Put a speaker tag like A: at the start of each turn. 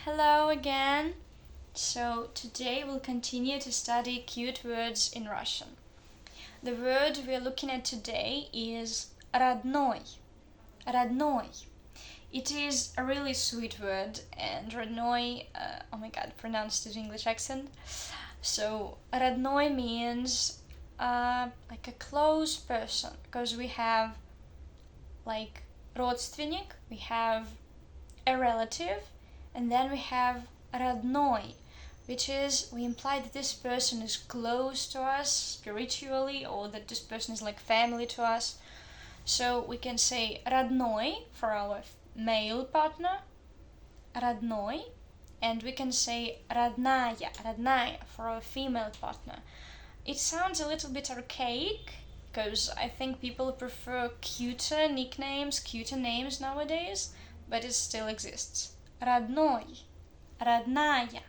A: Hello again. So today we'll continue to study cute words in Russian. The word we're looking at today is родной. Родной. It is a really sweet word, and родной, oh my god, pronounced with English accent. So родной means like a close person, because we have like родственник, we have a relative, and then we have родной, which is we imply that this person is close to us spiritually, or that this person is like family to us. So we can say родной for our male partner, родной, and we can say родная for our female partner. It sounds a little bit archaic, because I think people prefer cuter nicknames, cuter names nowadays, but it still exists. Родной, родная.